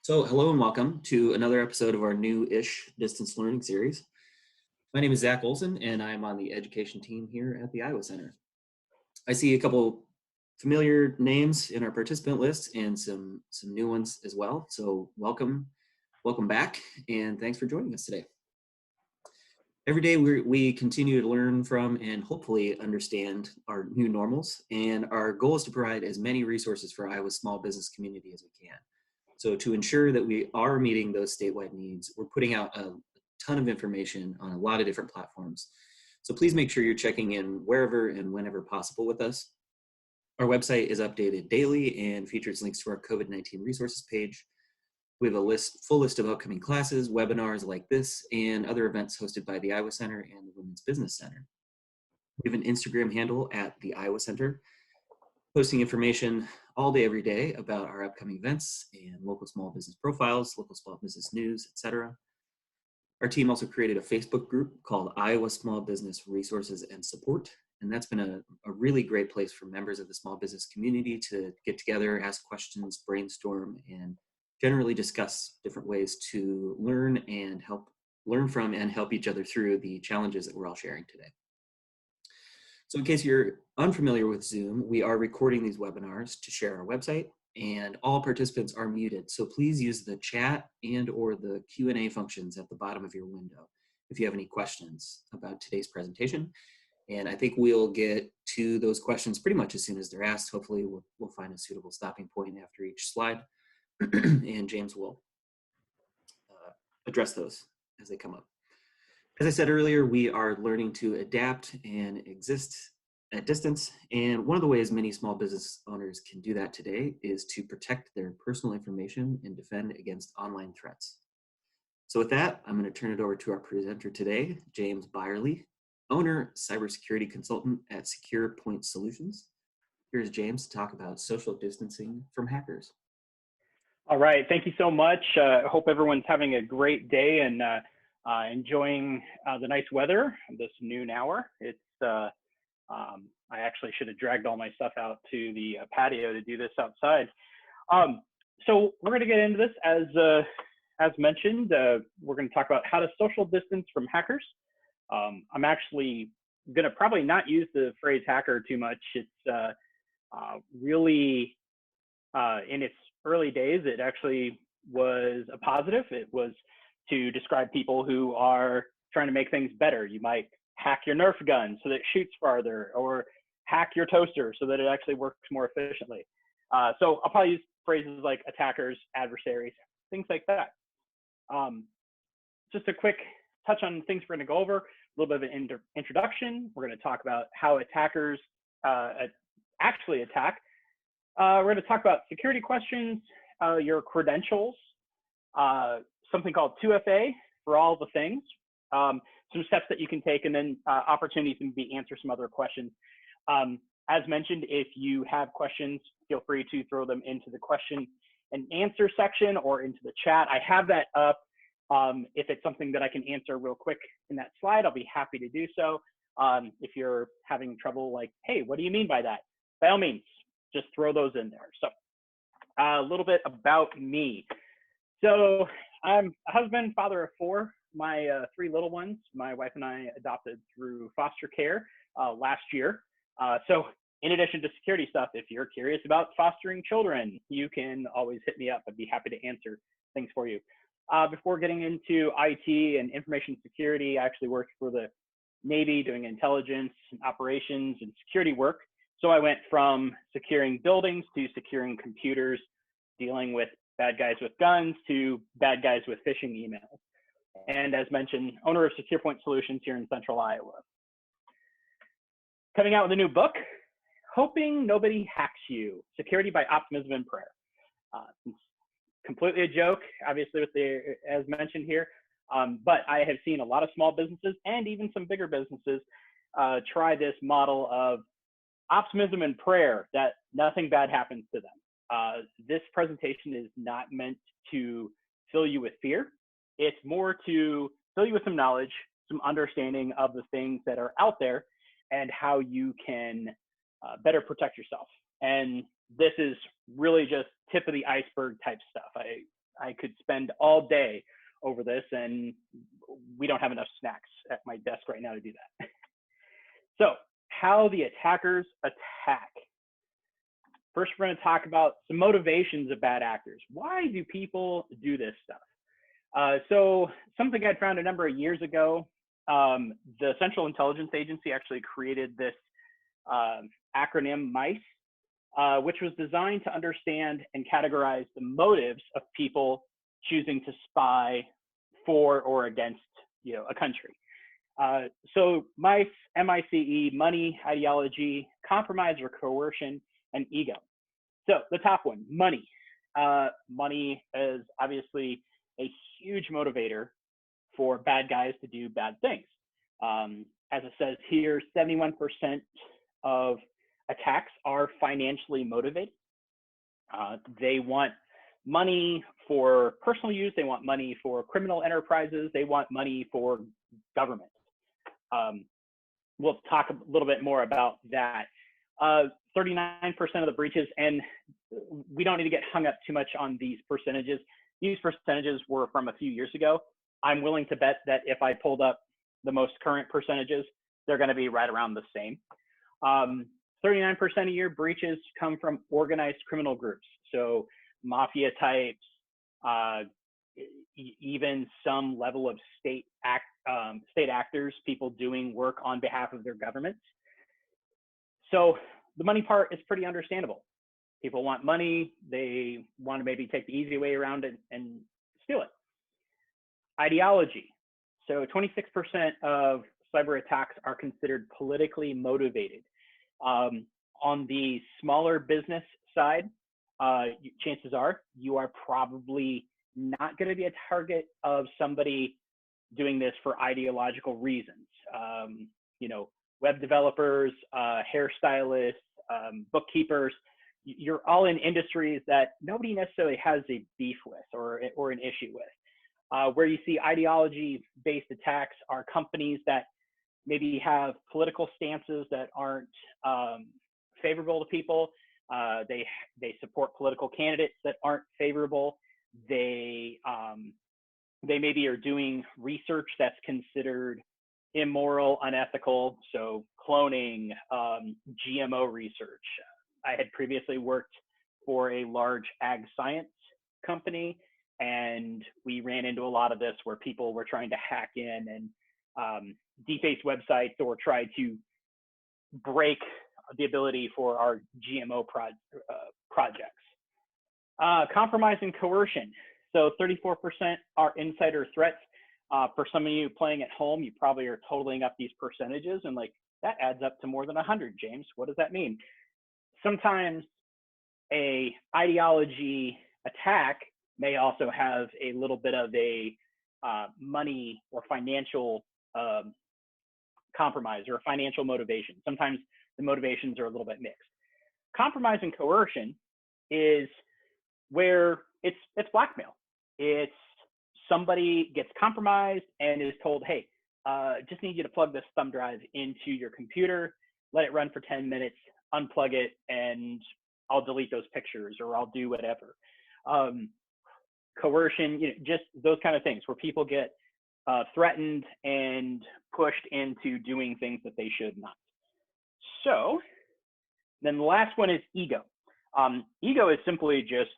So, hello and welcome to another episode of our new-ish distance learning series. My name is Zach Olson, and I'm on the education team here at the Iowa Center. I see a couple familiar names in our participant list and some new ones as well. So, welcome back, and thanks for joining us today. Every day we continue to learn from and hopefully understand our new normals, and our goal is to provide as many resources for Iowa's small business community as we can. So to ensure that we are meeting those statewide needs, we're putting out a ton of information on a lot of different platforms. So please make sure you're checking in wherever and whenever possible with us. Our website is updated daily and features links to our COVID-19 resources page. We have a full list of upcoming classes, webinars like this, and other events hosted by the Iowa Center and the Women's Business Center. We have an Instagram handle at the Iowa Center, posting information all day, every day about our upcoming events and local small business profiles, local small business news, etc. Our team also created a Facebook group called Iowa Small Business Resources and Support, and that's been a really great place for members of the small business community to get together, ask questions, brainstorm, and generally discuss different ways to learn from and help each other through the challenges that we're all sharing today. So in case you're unfamiliar with Zoom, we are recording these webinars to share our website, and all participants are muted. So please use the chat and or the Q&A functions at the bottom of your window if you have any questions about today's presentation. And I think we'll get to those questions pretty much as soon as they're asked. Hopefully we'll find a suitable stopping point after each slide, and James will address those as they come up. As I said earlier, we are learning to adapt and exist at distance, and one of the ways many small business owners can do that today is to protect their personal information and defend against online threats. So with that, I'm going to turn it over to our presenter today, James Byerly, owner, cybersecurity consultant at Secure Point Solutions. Here's James to talk about social distancing from hackers. All right, thank you so much. I hope everyone's having a great day and enjoying the nice weather this noon hour. It's I actually should have dragged all my stuff out to the patio to do this outside. So we're going to get into this as mentioned. We're going to talk about how to social distance from hackers. I'm actually going to probably not use the phrase hacker too much. It's really in its early days, it actually was a positive. It was to describe people who are trying to make things better. You might hack your Nerf gun so that it shoots farther, or hack your toaster so that it actually works more efficiently. So I'll probably use phrases like attackers, adversaries, things like that. Just a quick touch on things we're going to go over, a little bit of an introduction. We're going to talk about how attackers actually attack. We're going to talk about security questions, your credentials, something called 2FA for all the things, some steps that you can take, and then opportunities to maybe answer some other questions. As mentioned, if you have questions, feel free to throw them into the question and answer section or into the chat. I have that up. If it's something that I can answer real quick in that slide, I'll be happy to do so. If you're having trouble like, hey, what do you mean by that? By all means, just throw those in there. So a little bit about me. So I'm a husband, father of 4. My 3 little ones, my wife and I adopted through foster care last year. So in addition to security stuff, if you're curious about fostering children, you can always hit me up. I'd be happy to answer things for you. Before getting into IT and information security, I actually worked for the Navy doing intelligence and operations and security work. So I went from securing buildings to securing computers, dealing with bad guys with guns to bad guys with phishing emails. And as mentioned, owner of Secure Point Solutions here in Central Iowa. Coming out with a new book, Hoping Nobody Hacks You, Security by Optimism and Prayer. It's completely a joke, obviously, as mentioned here, but I have seen a lot of small businesses and even some bigger businesses try this model of optimism and prayer, that nothing bad happens to them. This presentation is not meant to fill you with fear. It's more to fill you with some knowledge, some understanding of the things that are out there and how you can better protect yourself. And this is really just tip of the iceberg type stuff. I could spend all day over this, and we don't have enough snacks at my desk right now to do that. So how the attackers attack. First, we're going to talk about some motivations of bad actors. Why do people do this stuff? So something I'd found a number of years ago, the Central Intelligence Agency actually created this acronym MICE, which was designed to understand and categorize the motives of people choosing to spy for or against, a country. So MICE, M-I-C-E, money, ideology, compromise or coercion, and ego. So the top one, money. Money is obviously a huge motivator for bad guys to do bad things. As it says here, 71% of attacks are financially motivated. They want money for personal use. They want money for criminal enterprises. They want money for government. We'll talk a little bit more about that. 39% of the breaches, and we don't need to get hung up too much on these percentages. These percentages were from a few years ago. I'm willing to bet that if I pulled up the most current percentages, they're going to be right around the same. 39% of your breaches come from organized criminal groups. So mafia types, even some level of state actors, people doing work on behalf of their governments. So the money part is pretty understandable. People want money. They want to maybe take the easy way around it and steal it. Ideology. So 26% of cyber attacks are considered politically motivated. On the smaller business side, chances are you are probably not going to be a target of somebody doing this for ideological reasons. Web developers, hairstylists, bookkeepers, you're all in industries that nobody necessarily has a beef with or an issue with. Where you see ideology-based attacks are companies that maybe have political stances that aren't favorable to people. They support political candidates that aren't favorable. They maybe are doing research that's considered immoral, unethical. So cloning, GMO research. I had previously worked for a large ag science company, and we ran into a lot of this where people were trying to hack in and deface websites or try to break the ability for our GMO projects. Compromise and coercion. So 34% are insider threats. For some of you playing at home, you probably are totaling up these percentages and like, that adds up to more than 100, James. What does that mean? Sometimes a ideology attack may also have a little bit of a money or financial compromise or a financial motivation. Sometimes the motivations are a little bit mixed. Compromise and coercion is where it's blackmail. It's somebody gets compromised and is told, hey, just need you to plug this thumb drive into your computer, let it run for 10 minutes, unplug it, and I'll delete those pictures or I'll do whatever. Coercion, just those kind of things where people get threatened and pushed into doing things that they should not. So then the last one is ego. Ego is simply just,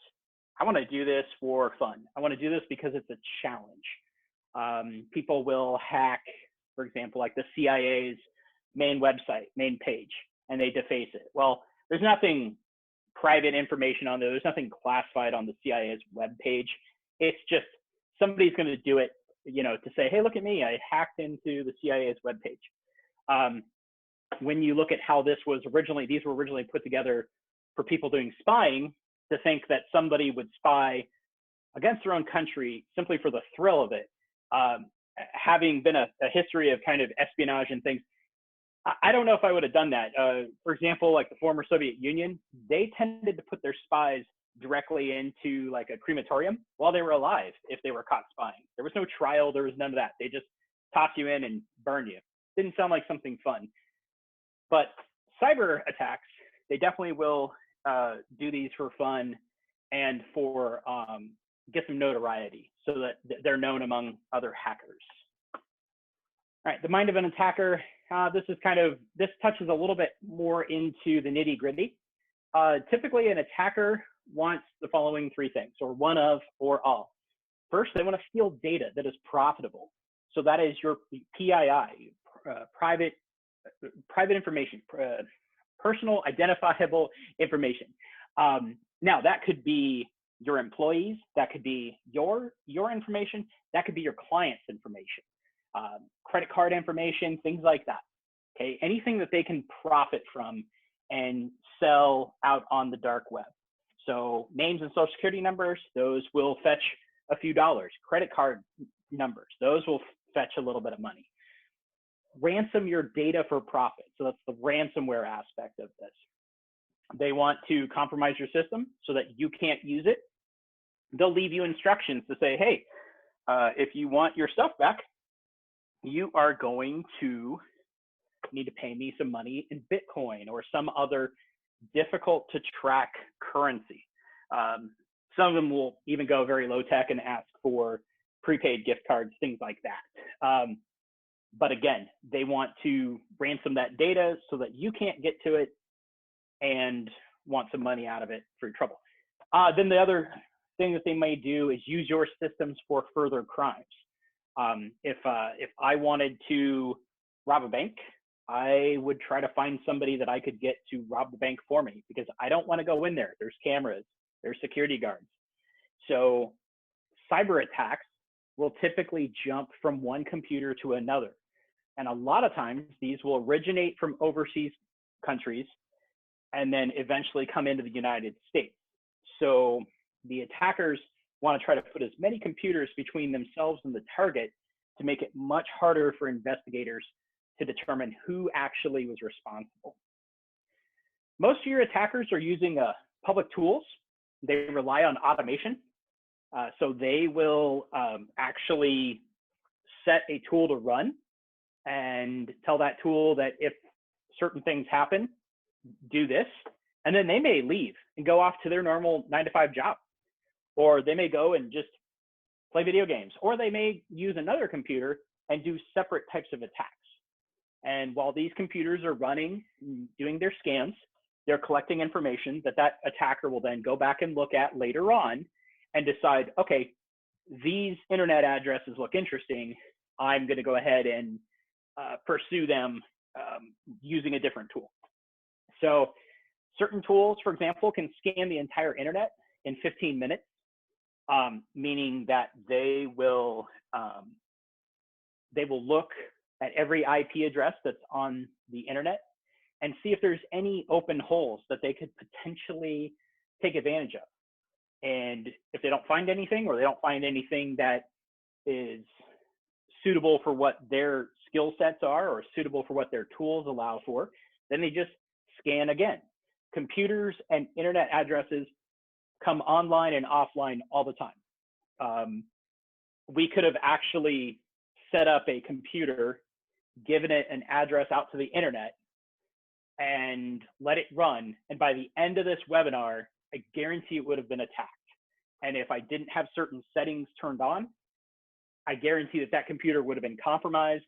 I want to do this for fun. I want to do this because it's a challenge. People will hack, for example, like the CIA's main website, main page, and they deface it. Well, there's nothing private information on there. There's nothing classified on the CIA's web page. It's just somebody's going to do it, to say, hey, look at me. I hacked into the CIA's web page. When you look at how these were originally put together for people doing spying, to think that somebody would spy against their own country simply for the thrill of it, having been a history of kind of espionage and things, I don't know if I would have done that. For example, like the former Soviet Union, they tended to put their spies directly into like a crematorium while they were alive if they were caught spying. There was no trial. There was none of that. They just toss you in and burn you. Didn't sound like something fun. But cyber attacks, they definitely will do these for fun and for get some notoriety so that they're known among other hackers. All right, the mind of an attacker. This touches a little bit more into the nitty gritty. Typically, an attacker wants the following three things, or one of, or all. First, they want to steal data that is profitable. So that is your PII, private information, personal identifiable information. Now, that could be your employees, that could be your information, that could be your client's information, credit card information, things like that. Okay, anything that they can profit from and sell out on the dark web. So names and social security numbers, those will fetch a few dollars. Credit card numbers, those will fetch a little bit of money. Ransom your data for profit. So that's the ransomware aspect of this. They want to compromise your system so that you can't use it. They'll leave you instructions to say, hey, if you want your stuff back, you are going to need to pay me some money in Bitcoin or some other difficult to track currency. Some of them will even go very low tech and ask for prepaid gift cards, things like that. But again, they want to ransom that data so that you can't get to it and want some money out of it for your trouble. Then the other thing that they may do is use your systems for further crimes. If I wanted to rob a bank, I would try to find somebody that I could get to rob the bank for me because I don't want to go in there. There's cameras, there's security guards. So cyber attacks will typically jump from one computer to another. And a lot of times these will originate from overseas countries and then eventually come into the United States. So the attackers want to try to put as many computers between themselves and the target to make it much harder for investigators to determine who actually was responsible. Most of your attackers are using public tools. They rely on automation. So they will actually set a tool to run and tell that tool that if certain things happen, do this. And then they may leave and go off to their normal 9-to-5 job. Or they may go and just play video games. Or they may use another computer and do separate types of attacks. And while these computers are running, doing their scans, they're collecting information that attacker will then go back and look at later on and decide, okay, these internet addresses look interesting. I'm going to go ahead and pursue them using a different tool. So certain tools, for example, can scan the entire internet in 15 minutes, meaning that they will look at every IP address that's on the internet and see if there's any open holes that they could potentially take advantage of. And if they don't find anything, or they don't find anything that is suitable for what their skill sets are or suitable for what their tools allow for, then they just scan again. Computers and internet addresses come online and offline all the time. We could have actually set up a computer, given it an address out to the internet, and let it run. And by the end of this webinar, I guarantee it would have been attacked. And if I didn't have certain settings turned on, I guarantee that computer would have been compromised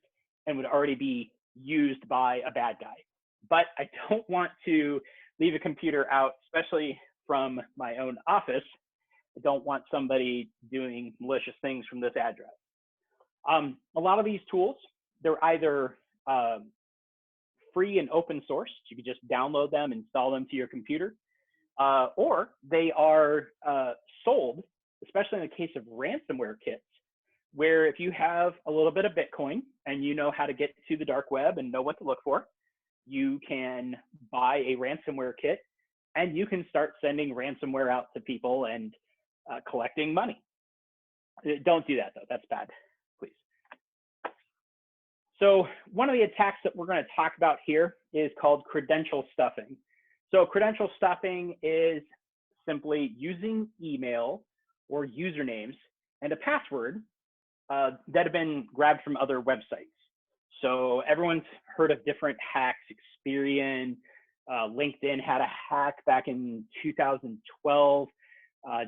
and would already be used by a bad guy. But I don't want to leave a computer out, especially from my own office. I don't want somebody doing malicious things from this address. A lot of these tools, they're either free and open source. You can just download them, install them to your computer, or they are sold, especially in the case of ransomware kits, where if you have a little bit of Bitcoin and you know how to get to the dark web and know what to look for, you can buy a ransomware kit and you can start sending ransomware out to people and collecting money. Don't do that though, that's bad, please. So one of the attacks that we're going to talk about here is called credential stuffing. So credential stuffing is simply using email or usernames and a password that have been grabbed from other websites. So everyone's heard of different hacks. Experian, LinkedIn had a hack back in 2012.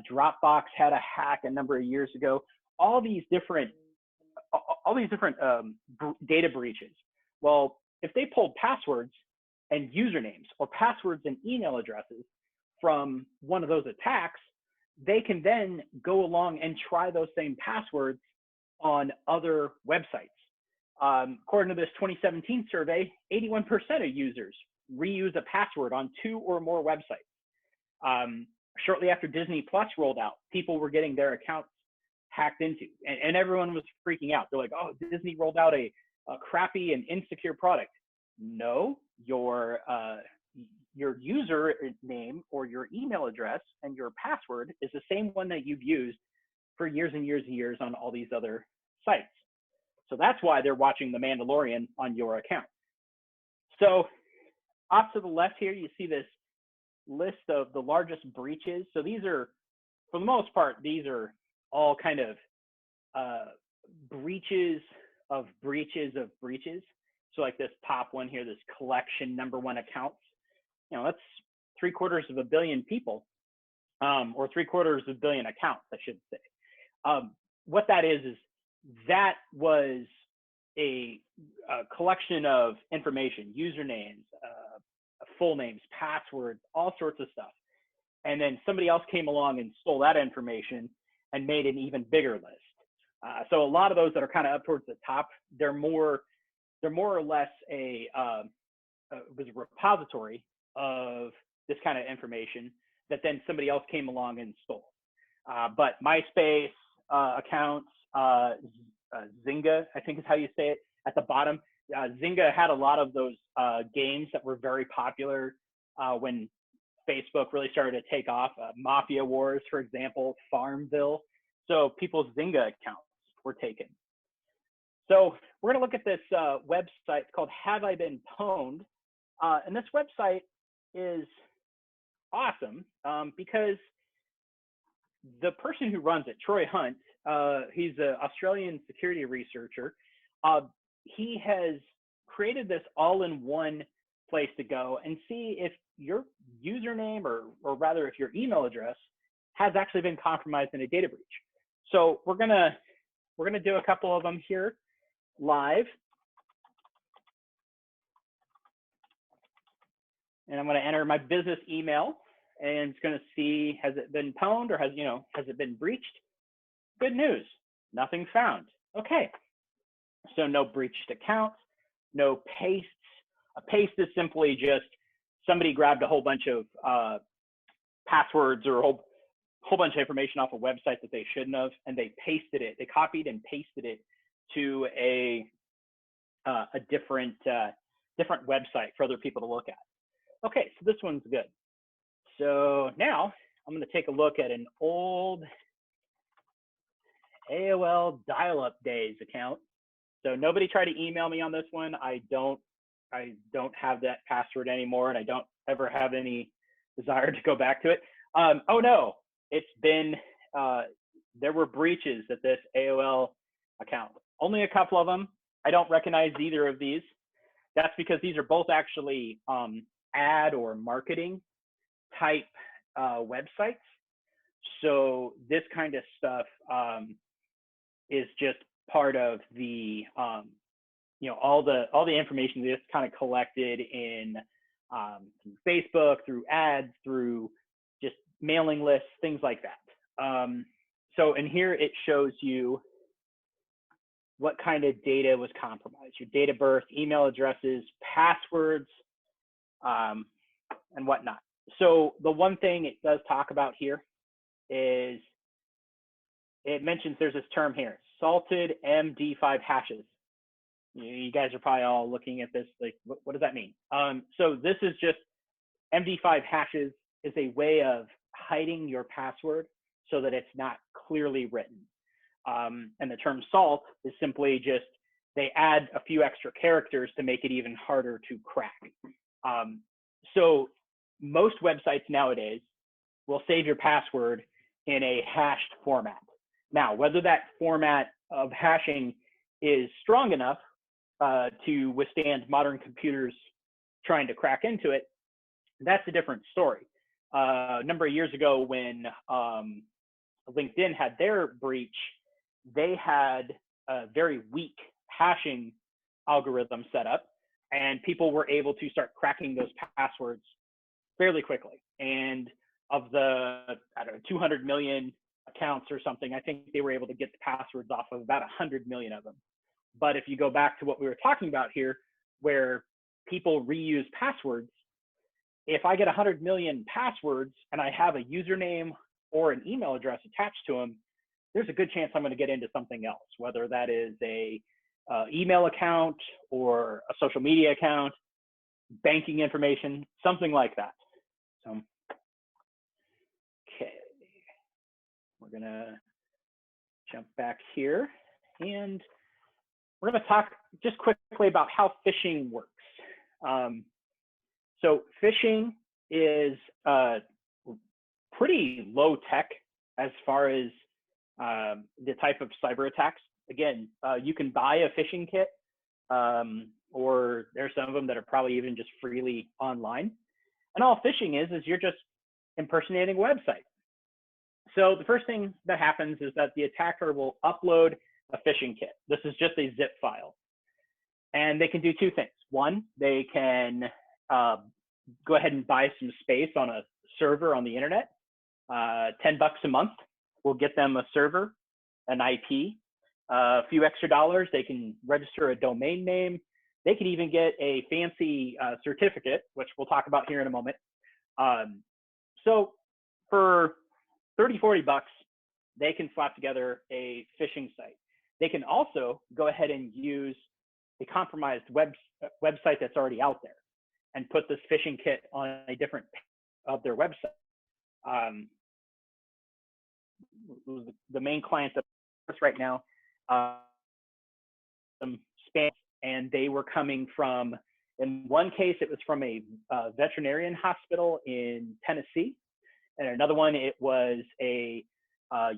Dropbox had a hack a number of years ago. All these different data breaches. Well, if they pulled passwords and usernames or passwords and email addresses from one of those attacks, they can then go along and try those same passwords on other websites. According to this 2017 survey, 81% of users reuse a password on 2 or more websites. Shortly after Disney Plus rolled out, people were getting their accounts hacked into, and everyone was freaking out. They're like, oh, Disney rolled out a crappy and insecure product. No, your user name or your email address and your password is the same one that you've used for years and years and years on all these other sites. So that's why they're watching The Mandalorian on your account. So off to the left here, you see this list of the largest breaches. So these are, for the most part, these are all kind of breaches of breaches of breaches. So like this top one here, this collection #1 accounts, that's 750 million people, or 750 million accounts, I should say. What that is that was a collection of information, usernames, full names, passwords, all sorts of stuff. And then somebody else came along and stole that information and made an even bigger list. So a lot of those that are kind of up towards the top, they're more or less was a repository of this kind of information that then somebody else came along and stole. But MySpace accounts, Zynga, I think is how you say it, at the bottom. Zynga had a lot of those games that were very popular when Facebook really started to take off. Mafia Wars, for example, Farmville. So people's Zynga accounts were taken. So we're going to look at this website called Have I Been Pwned? And this website is awesome because the person who runs it, Troy Hunt, he's an Australian security researcher. He has created this all-in-one place to go and see if your username or rather if your email address has actually been compromised in a data breach. So we're gonna do a couple of them here live. And I'm going to enter my business email and it's going to see, has it been pwned or has it been breached? Good news, nothing found. Okay, so no breached accounts, no pastes. A paste is simply just somebody grabbed a whole bunch of passwords or a whole bunch of information off a website that they shouldn't have, and they pasted it. They copied and pasted it to a different website for other people to look at. Okay, so this one's good. So now I'm going to take a look at an old AOL dial-up days account. So nobody try to email me on this one. I don't have that password anymore, and I don't ever have any desire to go back to it. Oh no, it's been there were breaches at this AOL account. Only a couple of them. I don't recognize either of these. That's because these are both actually ad or marketing type websites. So this kind of stuff is just part of the all the information that's kind of collected in through Facebook, through ads, through just mailing lists, things like that. So in here it shows you what kind of data was compromised: your date of birth, email addresses, passwords, and whatnot. So the one thing it does talk about here is it mentions there's this term here, salted MD5 hashes. You guys are probably all looking at this like, what does that mean? So this is just MD5 hashes is a way of hiding your password so that it's not clearly written. And the term salt is simply just they add a few extra characters to make it even harder to crack. So most websites nowadays will save your password in a hashed format. Now, whether that format of hashing is strong enough to withstand modern computers trying to crack into it, that's a different story. a number of years ago when LinkedIn had their breach, they had a very weak hashing algorithm set up, and people were able to start cracking those passwords fairly quickly. And of the, I don't know, 200 million accounts or something, I think they were able to get the passwords off of about 100 million of them. But if you go back to what we were talking about here, where people reuse passwords, if I get 100 million passwords and I have a username or an email address attached to them, there's a good chance I'm going to get into something else, whether that is a email account or a social media account, banking information, something like that. So, okay, we're going to jump back here, and we're going to talk just quickly about how phishing works. So phishing is pretty low tech as far as the type of cyber attacks. Again, you can buy a phishing kit, or there's some of them that are probably even just freely online. And all phishing is you're just impersonating a website. So the first thing that happens is that the attacker will upload a phishing kit. This is just a zip file. And they can do two things. One, they can go ahead and buy some space on a server on the internet. $10 a month will get them a server, an IP, a few extra dollars. They can register a domain name. They can even get a fancy certificate, which we'll talk about here in a moment. So for 30, 40 bucks, they can slap together a phishing site. They can also go ahead and use a compromised website that's already out there and put this phishing kit on a different of their website. The main client that's right now, some spam, and they were coming from, in one case, it was from a veterinarian hospital in Tennessee. And another one, it was a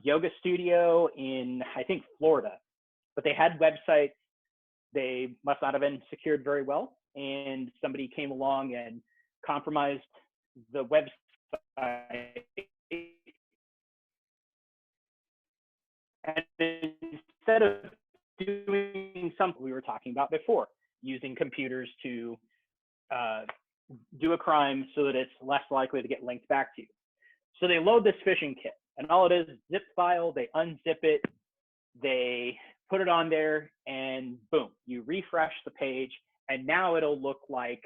yoga studio in, I think, Florida. But they had websites. They must not have been secured very well. And somebody came along and compromised the website. And instead of doing something we were talking about before, using computers to do a crime so that it's less likely to get linked back to you. So they load this phishing kit, and all it is zip file, they unzip it, they put it on there, and boom, you refresh the page, and now it'll look like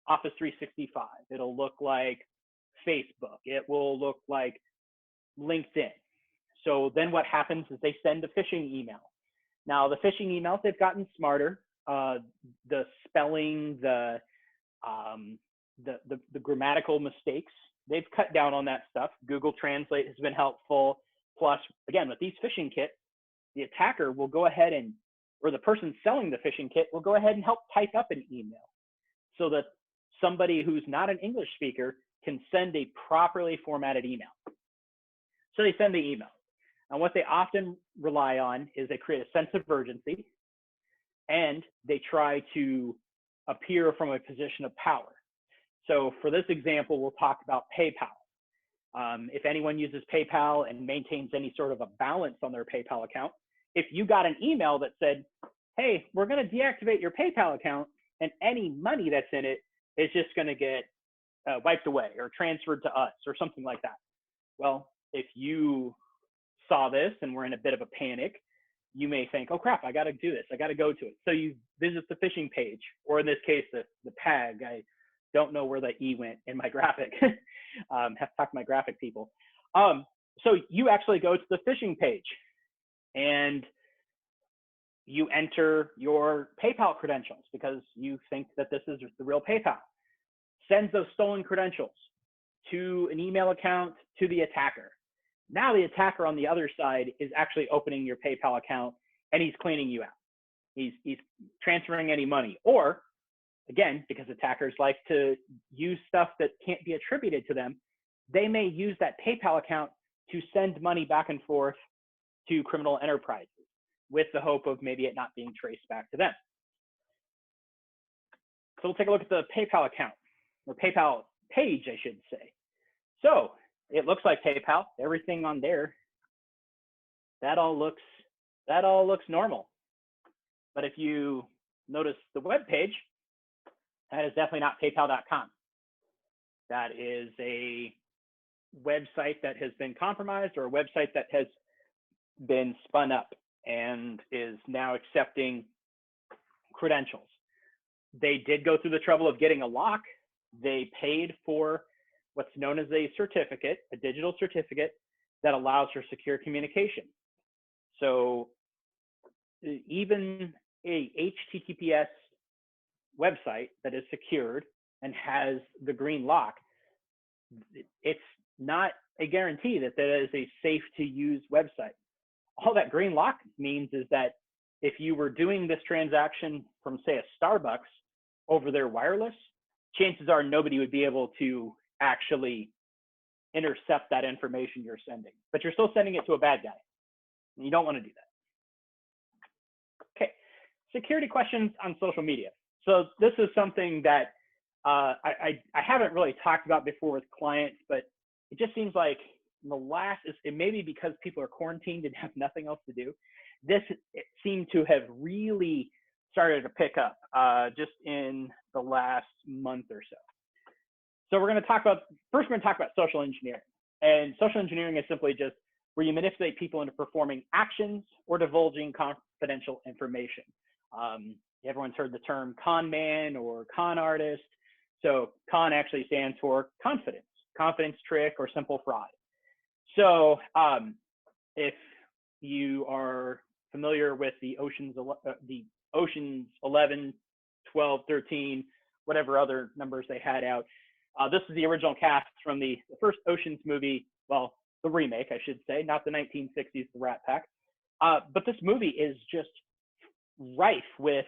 Office 365. It'll look like Facebook. It will look like LinkedIn. So then what happens is they send a phishing email. Now the phishing emails, they've gotten smarter. The spelling, the grammatical mistakes, they've cut down on that stuff. Google Translate has been helpful. Plus, again, with these phishing kits, the attacker will go ahead and, or the person selling the phishing kit will go ahead and help type up an email so that somebody who's not an English speaker can send a properly formatted email. So they send the email. And what they often rely on is they create a sense of urgency, and they try to appear from a position of power. So for this example, we'll talk about PayPal. If anyone uses PayPal and maintains any sort of a balance on their PayPal account, if you got an email that said, hey, we're going to deactivate your PayPal account and any money that's in it is just going to get wiped away or transferred to us or something like that. Well, if you saw this and were in a bit of a panic, you may think, oh crap, I got to do this. I got to go to it. So you visit the phishing page, or in this case, the PAG. I don't know where the E went in my graphic. Have to talk to my graphic people. So you actually go to the phishing page and you enter your PayPal credentials because you think that this is the real PayPal. Sends those stolen credentials to an email account to the attacker. Now the attacker on the other side is actually opening your PayPal account and he's cleaning you out. He's transferring any money. Or, again, because attackers like to use stuff that can't be attributed to them, they may use that PayPal account to send money back and forth to criminal enterprises with the hope of maybe it not being traced back to them. So we'll take a look at the PayPal account, or PayPal page, I should say. So it looks like PayPal, everything on there, that all looks normal. But if you notice the web page, that is definitely not paypal.com. That is a website that has been compromised, or a website that has been spun up and is now accepting credentials. They did go through the trouble of getting a lock. They paid for what's known as a certificate, a digital certificate that allows for secure communication. So even a HTTPS website that is secured and has the green lock, it's not a guarantee that that is a safe to use website. All that green lock means is that if you were doing this transaction from, say, a Starbucks over their wireless, chances are nobody would be able to actually intercept that information you're sending, but you're still sending it to a bad guy. And you don't want to do that. Okay, security questions on social media. So this is something that I haven't really talked about before with clients, but it just seems like in the last, it may be because people are quarantined and have nothing else to do. It seemed to have really started to pick up just in the last month or so. So we're going to talk about, first we're going to talk about social engineering. And social engineering is simply just where you manipulate people into performing actions or divulging confidential information. Everyone's heard the term con man or con artist. So con actually stands for confidence trick, or simple fraud. So if you are familiar with the Ocean's 11, 12, 13, whatever other numbers they had out, this is the original cast from the first Ocean's movie, well, the remake, I should say, not the 1960s, the Rat Pack. But this movie is just rife with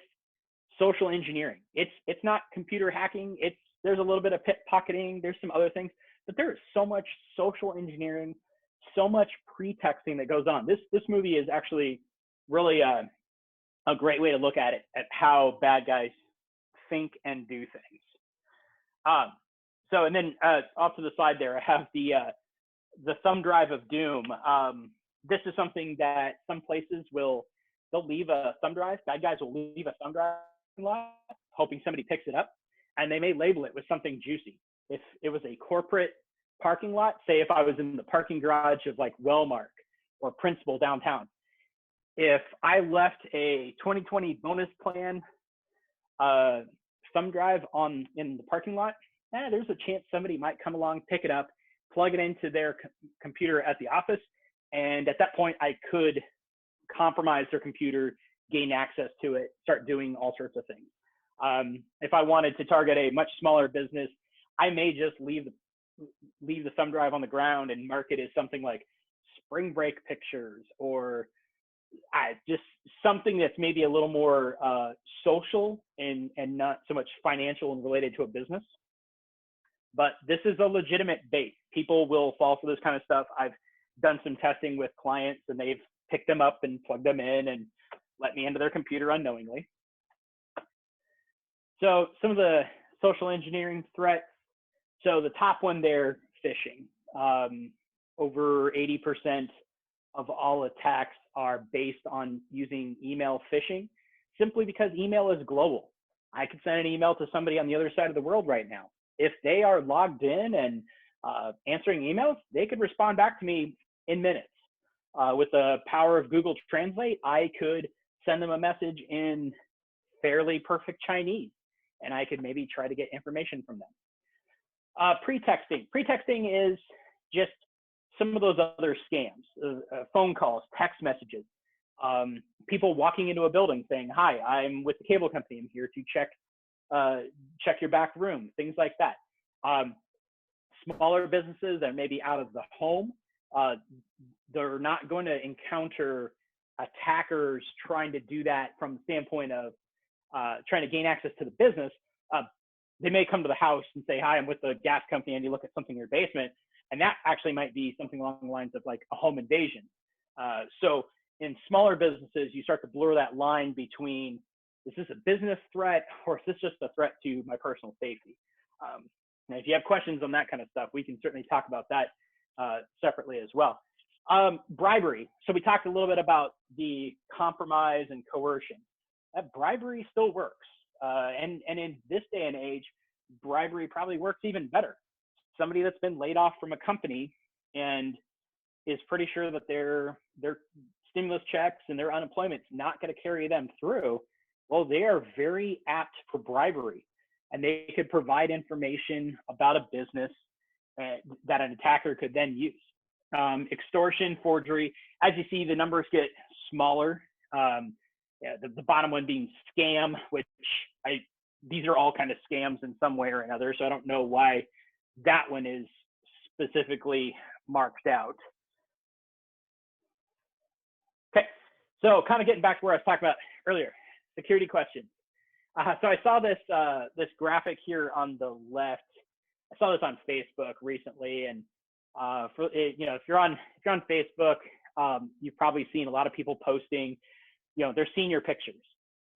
social engineering. It's not computer hacking. There's a little bit of pickpocketing. There's some other things, but there is so much social engineering, so much pretexting that goes on. This movie is actually really a great way to look at it, at how bad guys think and do things. So, and then off to the side there, I have the thumb drive of doom. This is something that some places they'll leave a thumb drive. Bad guys will leave a thumb drive in the lot, hoping somebody picks it up, and they may label it with something juicy. If it was a corporate parking lot, say if I was in the parking garage of like Wellmark or Principal downtown, if I left a 2020 bonus plan thumb drive in the parking lot, there's a chance somebody might come along, pick it up, plug it into their computer at the office, and at that point I could compromise their computer, gain access to it, start doing all sorts of things. If I wanted to target a much smaller business, I may just leave the thumb drive on the ground and mark it as something like spring break pictures, or just something that's maybe a little more social and not so much financial and related to a business. But this is a legitimate bait. People will fall for this kind of stuff. I've done some testing with clients, and they've picked them up and plugged them in and let me into their computer unknowingly. So some of the social engineering threats. So the top one there, phishing. Over 80% of all attacks are based on using email phishing, simply because email is global. I could send an email to somebody on the other side of the world right now. If they are logged in and answering emails, they could respond back to me in minutes. With the power of Google Translate, I could send them a message in fairly perfect Chinese, and I could maybe try to get information from them. Pretexting. Pretexting is just some of those other scams, phone calls, text messages, people walking into a building saying, "Hi, I'm with the cable company. I'm here to check your back room," things like that. Smaller businesses that may be out of the home, they're not going to encounter attackers trying to do that from the standpoint of trying to gain access to the business. They may come to the house and say, "Hi, I'm with the gas company," and you look at something in your basement, and that actually might be something along the lines of like a home invasion. So in smaller businesses, you start to blur that line between, is this a business threat or is this just a threat to my personal safety? Now, if you have questions on that kind of stuff, we can certainly talk about that separately as well. Bribery. So we talked a little bit about the compromise and coercion. That bribery still works. And in this day and age, bribery probably works even better. Somebody that's been laid off from a company and is pretty sure that their stimulus checks and their unemployment's not going to carry them through, well, they are very apt for bribery. And they could provide information about a business that an attacker could then use. Extortion, forgery, as you see, the numbers get smaller. The bottom one being scam, which these are all kind of scams in some way or another. So I don't know why that one is specifically marked out. Okay, so kind of getting back to where I was talking about earlier, security questions. So I saw this this graphic here on the left. I saw this on Facebook recently, and if you're on Facebook, you've probably seen a lot of people posting, their senior pictures.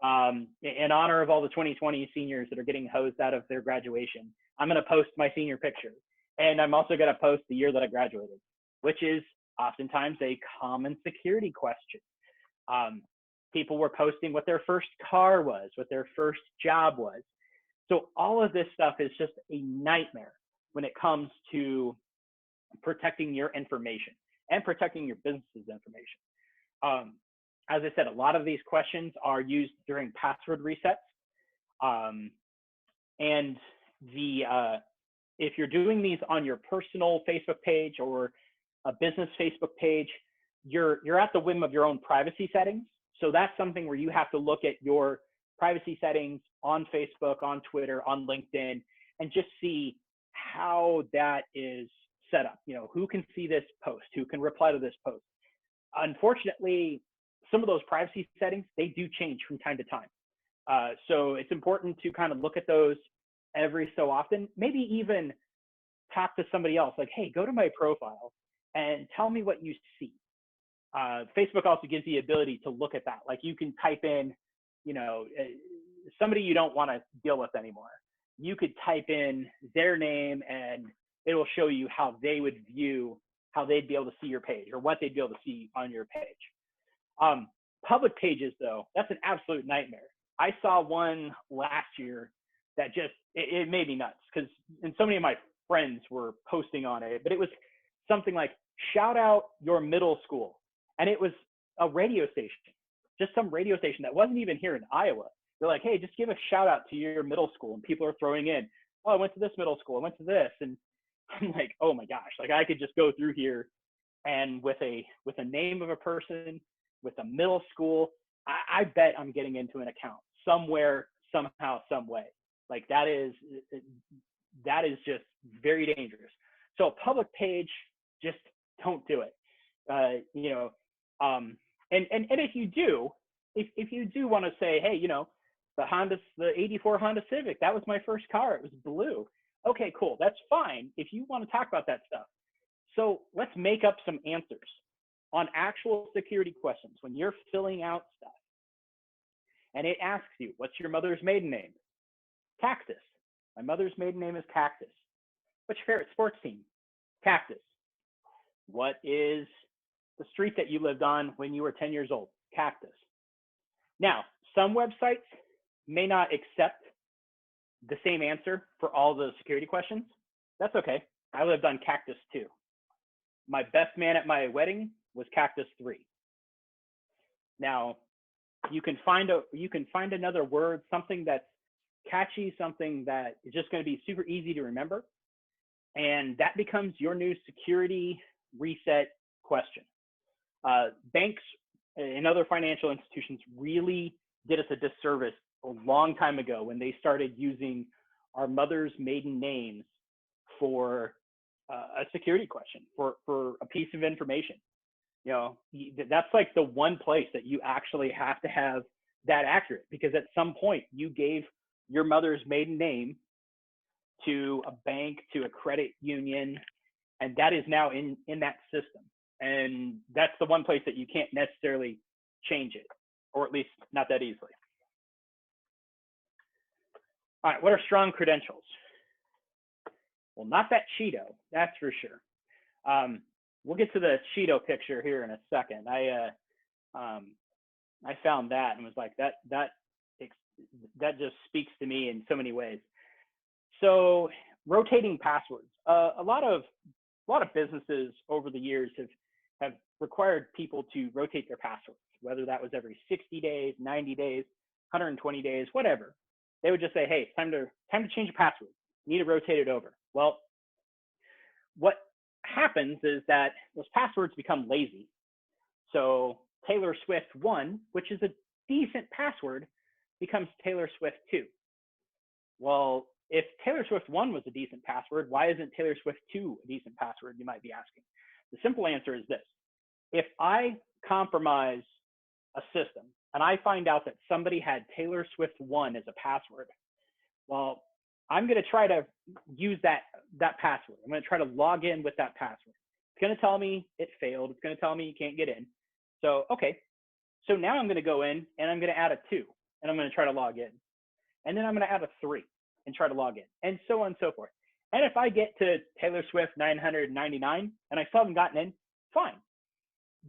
In honor of all the 2020 seniors that are getting hosed out of their graduation, I'm going to post my senior picture, and I'm also going to post the year that I graduated, which is oftentimes a common security question. People were posting what their first car was, what their first job was. So all of this stuff is just a nightmare when it comes to protecting your information and protecting your business's information. As I said, a lot of these questions are used during password resets. And if you're doing these on your personal Facebook page or a business Facebook page, you're at the whim of your own privacy settings. So that's something where you have to look at your privacy settings on Facebook, on Twitter, on LinkedIn, and just see how that is set up. Who can see this post? Who can reply to this post? Unfortunately, some of those privacy settings, they do change from time to time. So it's important to kind of look at those every so often, maybe even talk to somebody else like, hey, go to my profile and tell me what you see. Facebook also gives the ability to look at that. Like you can type in, somebody you don't want to deal with anymore. You could type in their name and it will show you how they would view, how they'd be able to see your page or what they'd be able to see on your page. Public pages though, that's an absolute nightmare. I saw one last year that just, it made me nuts and so many of my friends were posting on it, but it was something like, shout out your middle school. And it was a radio station, just some radio station that wasn't even here in Iowa. They're like, hey, just give a shout out to your middle school. And people are throwing in, oh, I went to this middle school. I went to this. And I'm like, oh my gosh, like I could just go through here and with a name of a person, with a middle school, I bet I'm getting into an account somewhere, somehow, some way. Like that is just very dangerous. So a public page, just don't do it. And if you do, if you do want to say, hey, the 84 Honda Civic, that was my first car. It was blue. Okay, cool. That's fine if you want to talk about that stuff. So let's make up some answers on actual security questions when you're filling out stuff. And it asks you, what's your mother's maiden name? Cactus. My mother's maiden name is Cactus. What's your favorite sports team? Cactus. What is the street that you lived on when you were 10 years old? Cactus. Now, some websites may not accept the same answer for all the security questions. That's okay. I lived on Cactus 2. My best man at my wedding was Cactus 3. Now, you can find another word, something that's catchy, something that is just going to be super easy to remember, and that becomes your new security reset question. Banks and other financial institutions really did us a disservice a long time ago when they started using our mother's maiden names for a security question, for a piece of information. That's like the one place that you actually have to have that accurate, because at some point you gave your mother's maiden name to a bank, to a credit union, and that is now in that system. And that's the one place that you can't necessarily change it, or at least not that easily. All right, what are strong credentials? Well, not that Cheeto, that's for sure. We'll get to the Cheeto picture here in a second. I found that and was like, that just speaks to me in so many ways. So rotating passwords. A lot of businesses over the years have required people to rotate their passwords, whether that was every 60 days, 90 days, 120 days, whatever. They would just say, hey, it's time to change your password. You need to rotate it over. Well, what happens is that those passwords become lazy. So Taylor Swift 1, which is a decent password, becomes Taylor Swift 2. Well, if Taylor Swift 1 was a decent password, why isn't Taylor Swift 2 a decent password, you might be asking? The simple answer is this. If I compromise a system and I find out that somebody had Taylor Swift 1 as a password, well, I'm going to try to use that password. I'm going to try to log in with that password. It's going to tell me it failed. It's going to tell me you can't get in. So, okay. So now I'm going to go in and I'm going to add a 2 and I'm going to try to log in. And then I'm going to add a 3 and try to log in, and so on and so forth. And if I get to Taylor Swift 999 and I still haven't gotten in, fine.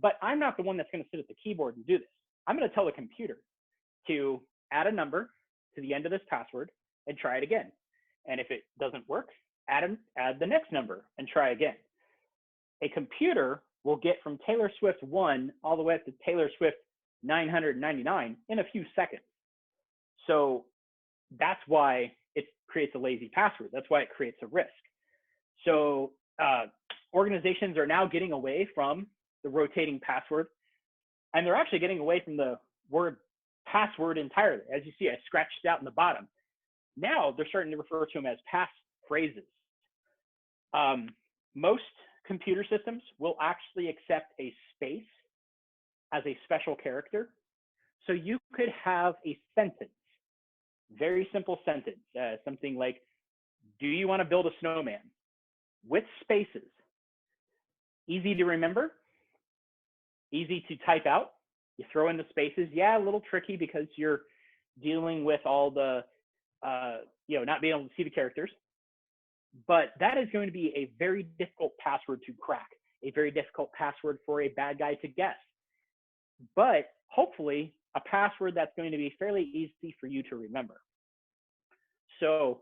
But I'm not the one that's going to sit at the keyboard and do this. I'm going to tell the computer to add a number to the end of this password and try it again. And if it doesn't work, add the next number and try again. A computer will get from Taylor Swift 1 all the way up to Taylor Swift 999 in a few seconds. So that's why it creates a lazy password. That's why it creates a risk. So organizations are now getting away from the rotating password, and they're actually getting away from the word password entirely. As you see, I scratched it out in the bottom. Now they're starting to refer to them as pass phrases. Most computer systems will actually accept a space as a special character. So you could have a sentence, very simple sentence, something like, do you want to build a snowman? With spaces. Easy to remember, easy to type out. You throw in the spaces. Yeah, a little tricky because you're dealing with all the, not being able to see the characters. But that is going to be a very difficult password to crack, a very difficult password for a bad guy to guess. But hopefully a password that's going to be fairly easy for you to remember. So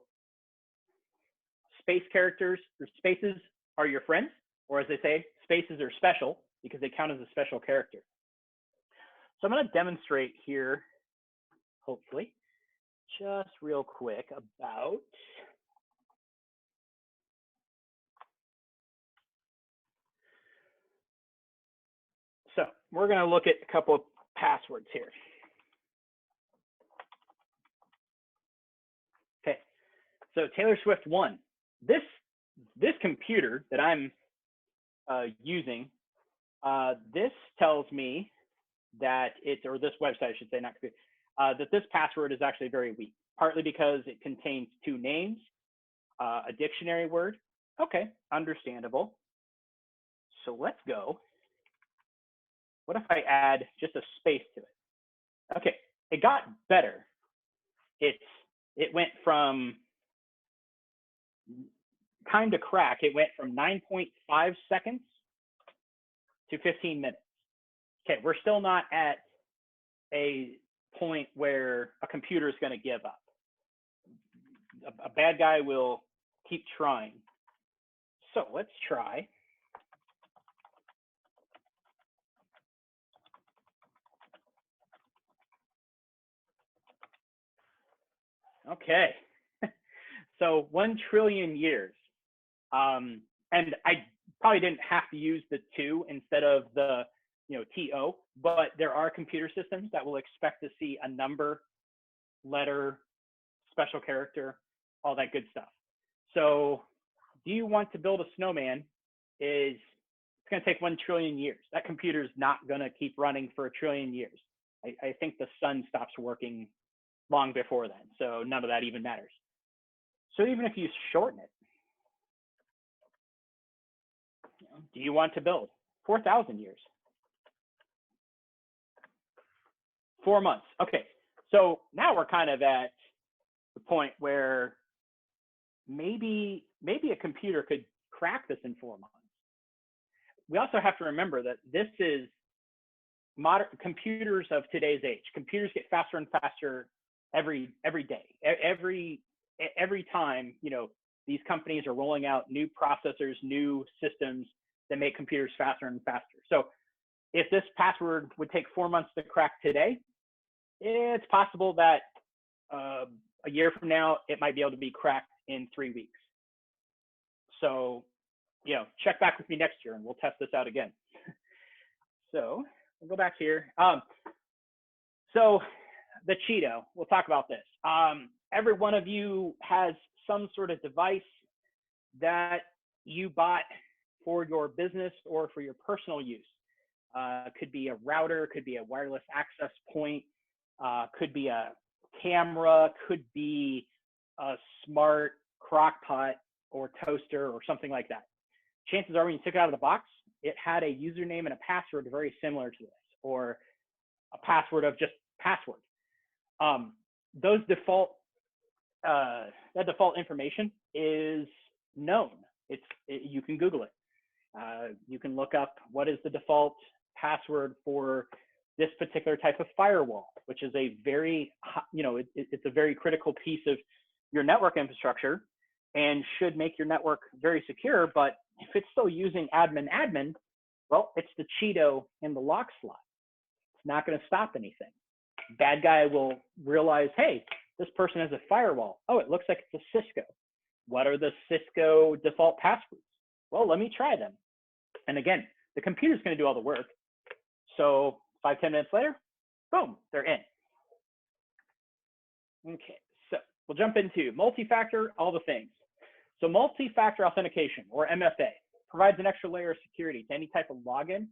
space characters or spaces are your friends, or as they say, spaces are special because they count as a special character. So I'm going to demonstrate here, hopefully, just real quick about so we're going to look at a couple of passwords here. Okay, so Taylor Swift 1. This computer that I'm using, this tells me that or this website, I should say, not computer, that this password is actually very weak, partly because it contains 2 names, a dictionary word. Okay, understandable. So let's go. What if I add just a space to it? Okay, it got better. It went from time to crack. It went from 9.5 seconds to 15 minutes. Okay, we're still not at a point where a computer is going to give up. A bad guy will keep trying. So let's try. Okay, so 1 trillion years. And I probably didn't have to use the 2 instead of the TO, but there are computer systems that will expect to see a number, letter, special character, all that good stuff. So do you want to build a snowman it's going to take 1 trillion years. That computer is not going to keep running for 1 trillion years. I think the sun stops working long before then, so none of that even matters. So even if you shorten it, do you want to build 4,000 years? 4 months. Okay, so now we're kind of at the point where maybe a computer could crack this in 4 months. We also have to remember that this is modern computers of today's age. Computers get faster and faster every day. Every time, you know, these companies are rolling out new processors, new systems that make computers faster and faster. So if this password would take 4 months to crack today, it's possible that a year from now, it might be able to be cracked in 3 weeks. So, you know, check back with me next year and we'll test this out again. So we'll go back here. So the Cheeto, we'll talk about this. Every one of you has some sort of device that you bought for your business or for your personal use. Could be a router, could be a wireless access point, could be a camera, could be a smart crock pot or toaster or something like that. Chances are when you took it out of the box, it had a username and a password very similar to this, or a password of just password. Those default, that default information is known. You can Google it. You can look up what is the default password for this particular type of firewall, which is a very, you know, it's a very critical piece of your network infrastructure and should make your network very secure. But if it's still using admin, well, it's the Cheeto in the lock slot. It's not going to stop anything. Bad guy will realize, hey, this person has a firewall. Oh, it looks like it's a Cisco. What are the Cisco default passwords? Well, let me try them. And again, the computer's going to do all the work. So 5-10 minutes later, boom, they're in. Okay, so we'll jump into multi-factor, all the things. So multi-factor authentication, or MFA, provides an extra layer of security to any type of login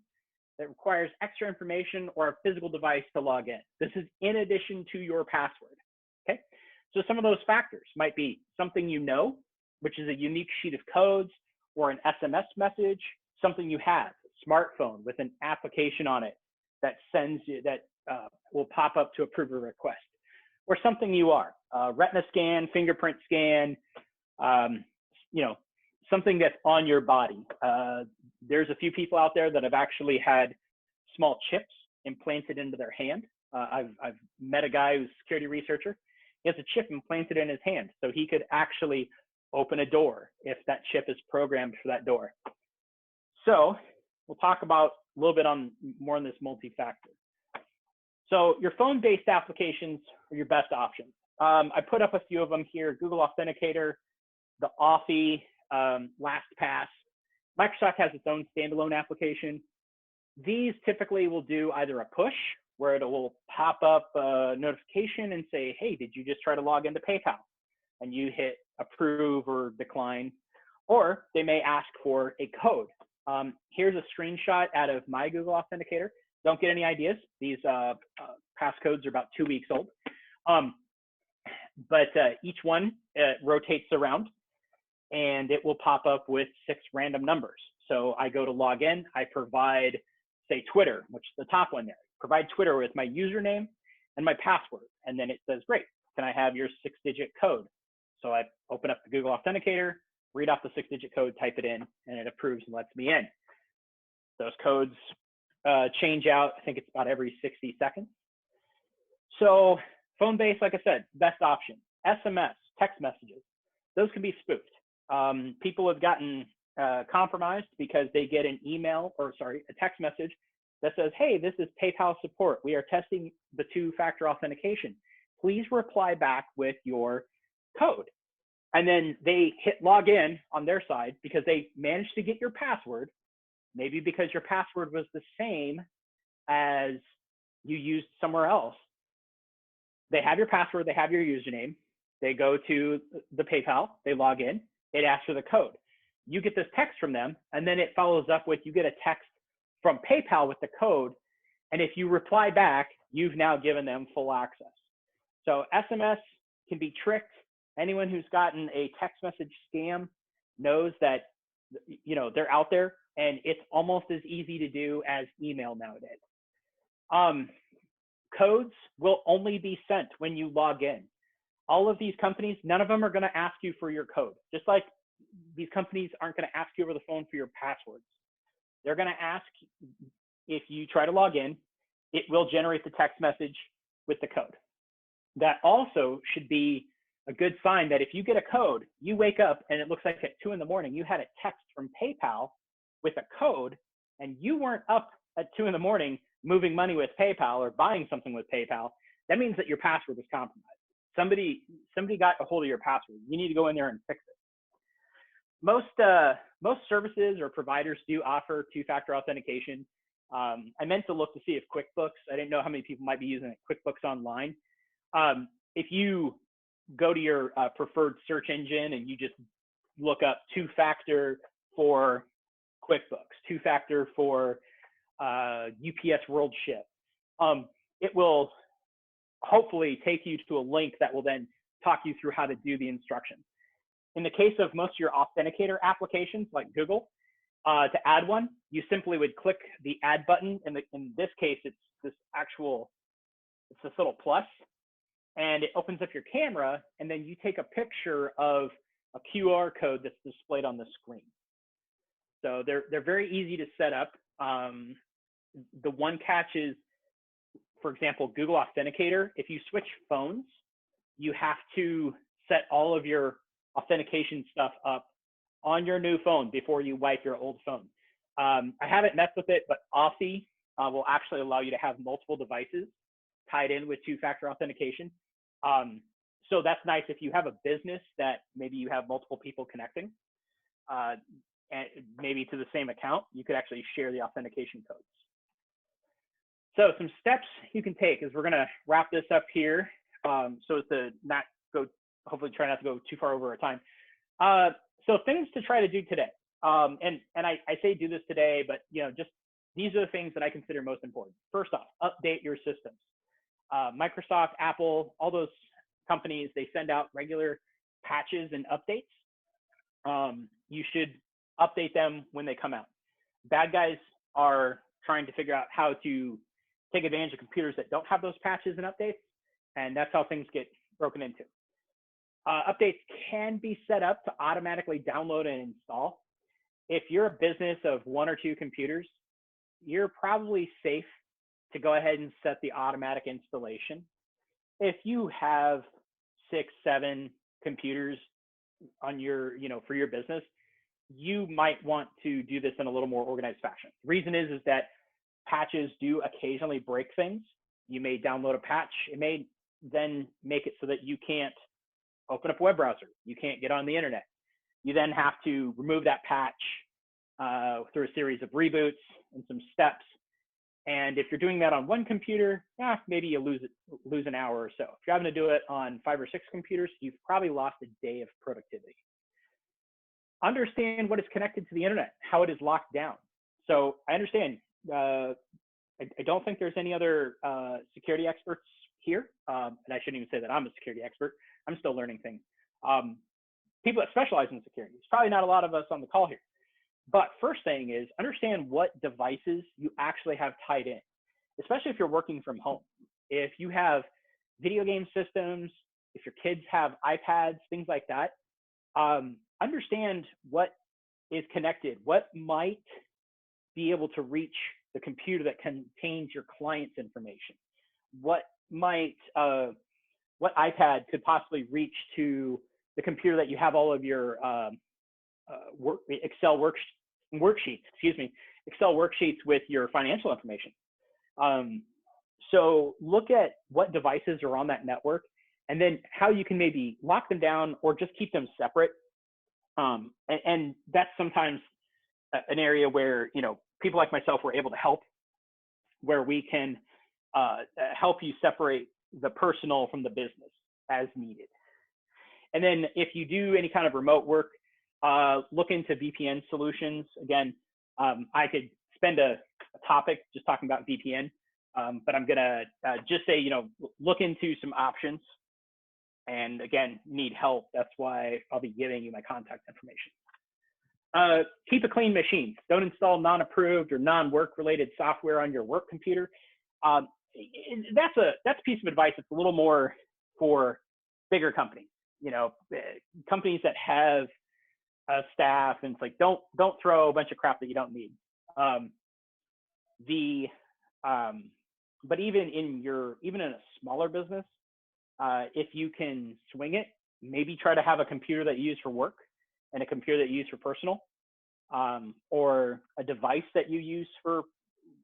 that requires extra information or a physical device to log in. This is in addition to your password, okay? So some of those factors might be something you know, which is a unique sheet of codes or an SMS message, something you have, a smartphone with an application on it that sends you, that will pop up to approve a request, or something you are, retina scan, fingerprint scan, you know, something that's on your body. There's a few people out there that have actually had small chips implanted into their hand. I've met a guy who's a security researcher. He has a chip implanted in his hand, so he could actually open a door if that chip is programmed for that door. So we'll talk about a little bit more on this multi-factor. So your phone-based applications are your best option. I put up a few of them here: Google Authenticator, the Authy, LastPass. Microsoft has its own standalone application. These typically will do either a push, where it will pop up a notification and say, hey, did you just try to log into PayPal? And you hit approve or decline. Or they may ask for a code. Here's a screenshot out of my Google Authenticator. Don't get any ideas. These passcodes are about 2 weeks old. But each one rotates around, and it will pop up with 6 random numbers. So I go to log in, I provide, say, Twitter, which is the top one there. Provide Twitter with my username and my password. And then it says, great, can I have your 6-digit code? So I open up the Google Authenticator, read off the 6-digit code, type it in, and it approves and lets me in. Those codes change out, I think it's about every 60 seconds. So phone-based, like I said, best option. SMS, text messages, those can be spoofed. People have gotten compromised because they get an email, or sorry, a text message that says, hey, this is PayPal support. We are testing the 2-factor authentication. Please reply back with your code. And then they hit log in on their side because they managed to get your password, maybe because your password was the same as you used somewhere else. They have your password, they have your username, they go to the PayPal, they log in, it asks for the code. You get this text from them, and then it follows up with, you get a text from PayPal with the code, and if you reply back, you've now given them full access. So SMS can be tricked. Anyone who's gotten a text message scam knows that, you know, they're out there, and it's almost as easy to do as email nowadays. Codes will only be sent when you log in. all of these companies, none of them are going to ask you for your code. Just like these companies aren't going to ask you over the phone for your passwords. They're going to ask if you try to log in, it will generate the text message with the code. That also should be a good sign that if you get a code, you wake up and it looks like at 2 in the morning, you had a text from PayPal with a code and you weren't up at 2 in the morning moving money with PayPal or buying something with PayPal. That means that your password was compromised. Somebody got a hold of your password. You need to go in there and fix it. Most services or providers do offer two-factor authentication. I meant to look to see if QuickBooks, I didn't know how many people might be using QuickBooks Online. If you go to your preferred search engine and you just look up two-factor for QuickBooks, two-factor for UPS World Ship, it will hopefully take you to a link that will then talk you through how to do the instructions. In the case of most of your authenticator applications like Google, to add one, you simply would click the add button. In this case, it's this little plus, and it opens up your camera, and then you take a picture of a QR code that's displayed on the screen. So they're very easy to set up. The one catch is, for example, Google Authenticator. If you switch phones, you have to set all of your authentication stuff up on your new phone before you wipe your old phone. I haven't messed with it, but Authy will actually allow you to have multiple devices tied in with two-factor authentication. So that's nice if you have a business that maybe you have multiple people connecting, and maybe to the same account, you could actually share the authentication codes. So some steps you can take is we're going to wrap this up here, so as to not go, hopefully try not to go too far over our time. So things to try to do today. And I say do this today, but just these are the things that I consider most important. First off, update your systems. Microsoft, Apple, all those companies, they send out regular patches and updates. You should update them when they come out. Bad guys are trying to figure out how to take advantage of computers that don't have those patches and updates, and that's how things get broken into. Updates can be set up to automatically download and install. If you're a business of 1 or 2 computers, you're probably safe to go ahead and set the automatic installation. If you have 6, 7 computers on your, for your business, you might want to do this in a little more organized fashion. The reason is that patches do occasionally break things. You may download a patch. It may then make it so that you can't open up a web browser. You can't get on the internet. You then have to remove that patch through a series of reboots and some steps. And if you're doing that on 1 computer, maybe you lose an hour or so. If you're having to do it on 5 or 6 computers, you've probably lost a day of productivity. Understand what is connected to the internet, how it is locked down. So I understand, I don't think there's any other security experts here. And I shouldn't even say that I'm a security expert. I'm still learning things. People that specialize in security. There's probably not a lot of us on the call here. But first thing is understand what devices you actually have tied in, especially if you're working from home. If you have video game systems, if your kids have iPads, things like that, understand what is connected, what might be able to reach the computer that contains your client's information, what iPad could possibly reach to the computer that you have all of your Excel worksheets with your financial information. So look at what devices are on that network, and then how you can maybe lock them down or just keep them separate. And that's sometimes an area where people like myself were able to help, where we can help you separate the personal from the business as needed. And then if you do any kind of remote work, look into VPN solutions. Again, I could spend a topic just talking about VPN, but I'm gonna just say, look into some options. And again, need help. That's why I'll be giving you my contact information. Keep a clean machine. Don't install non-approved or non-work related software on your work computer. That's a piece of advice that's a little more for bigger companies, companies that have a staff, and it's like, don't throw a bunch of crap that you don't need. But even in a smaller business, if you can swing it, maybe try to have a computer that you use for work and a computer that you use for personal, or a device that you use for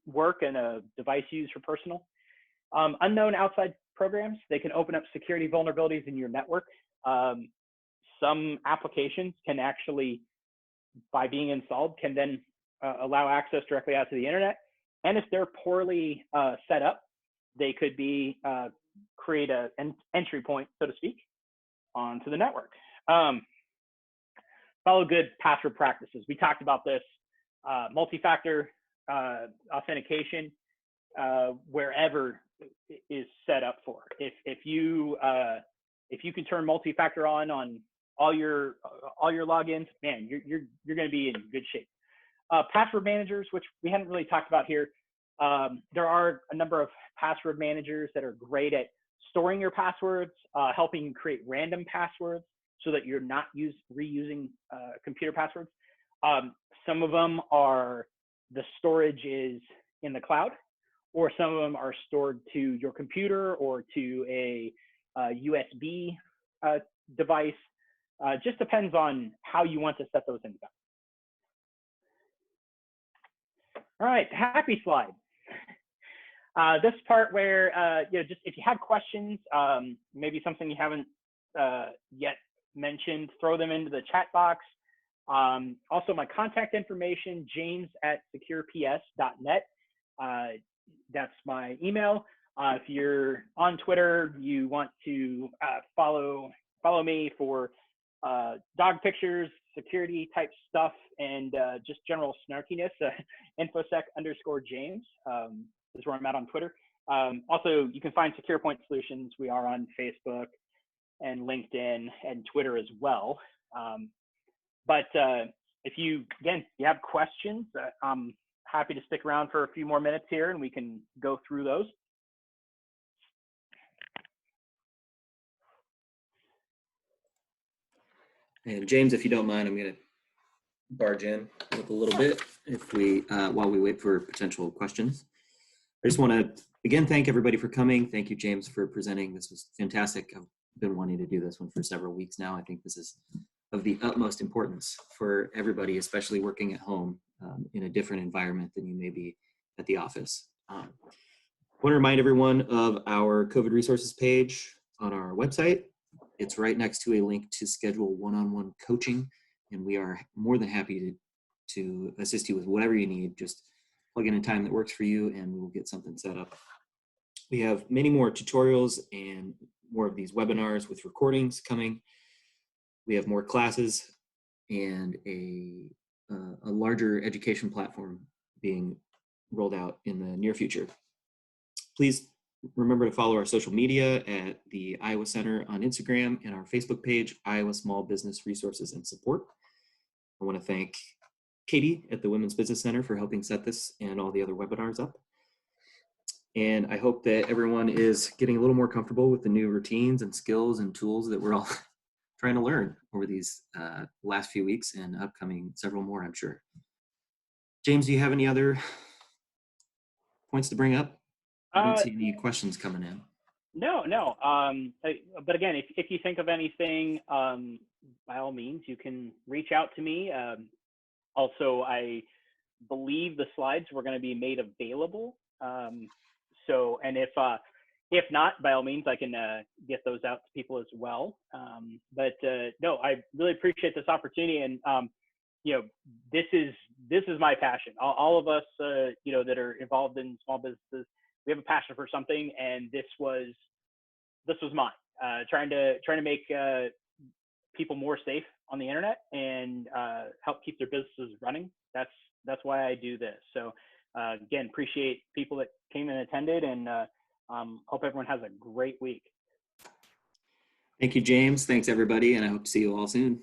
work and a device you use for personal. Unknown outside programs, they can open up security vulnerabilities in your network. Some applications can actually, by being installed, can then allow access directly out to the internet. And if they're poorly set up, they could be create an entry point, so to speak, onto the network. Follow good password practices. We talked about this. Multi-factor authentication, wherever is set up for. If you can turn multi-factor on all your logins, man, you're going to be in good shape. Password managers, which we haven't really talked about here. There are a number of password managers that are great at storing your passwords, helping you create random passwords so that you're not reusing computer passwords. Some of them are, the storage is in the cloud, or some of them are stored to your computer or to a USB device. Just depends on how you want to set those things up. All right, happy slide. This part where, just if you have questions, maybe something you haven't yet mentioned, throw them into the chat box. Also, my contact information, james@secureps.net. That's my email. If you're on Twitter, you want to follow me for dog pictures, security type stuff, and just general snarkiness. infosec_James is where I'm at on Twitter. Also, you can find Secure Point Solutions. We are on Facebook and LinkedIn and Twitter as well. But if you have questions, I'm happy to stick around for a few more minutes here and we can go through those. And James, if you don't mind, I'm going to barge in with a little bit while we wait for potential questions. I just want to again thank everybody for coming. Thank you, James, for presenting. This was fantastic. I've been wanting to do this one for several weeks now. I think this is of the utmost importance for everybody, especially working at home in a different environment than you may be at the office. I want to remind everyone of our COVID resources page on our website. It's right next to a link to schedule one-on-one coaching, and we are more than happy to assist you with whatever you need. Just plug in a time that works for you, and we'll get something set up. We have many more tutorials and more of these webinars with recordings coming. We have more classes and a larger education platform being rolled out in the near future. Please remember to follow our social media at the Iowa Center on Instagram and our Facebook page, Iowa Small Business Resources and Support. I want to thank Katie at the Women's Business Center for helping set this and all the other webinars up. And I hope that everyone is getting a little more comfortable with the new routines and skills and tools that we're all trying to learn over these last few weeks and upcoming several more, I'm sure. James, do you have any other points to bring up? I don't see any questions coming in. No. But again, if you think of anything, by all means, you can reach out to me. Also, I believe the slides were going to be made available. And if not, by all means, I can get those out to people as well. No, I really appreciate this opportunity, and this is my passion. All of us, that are involved in small businesses, we have a passion for something, and this was mine. Trying to make people more safe on the internet and help keep their businesses running. That's why I do this. So again, appreciate people that came and attended, and hope everyone has a great week. Thank you, James. Thanks, everybody, and I hope to see you all soon.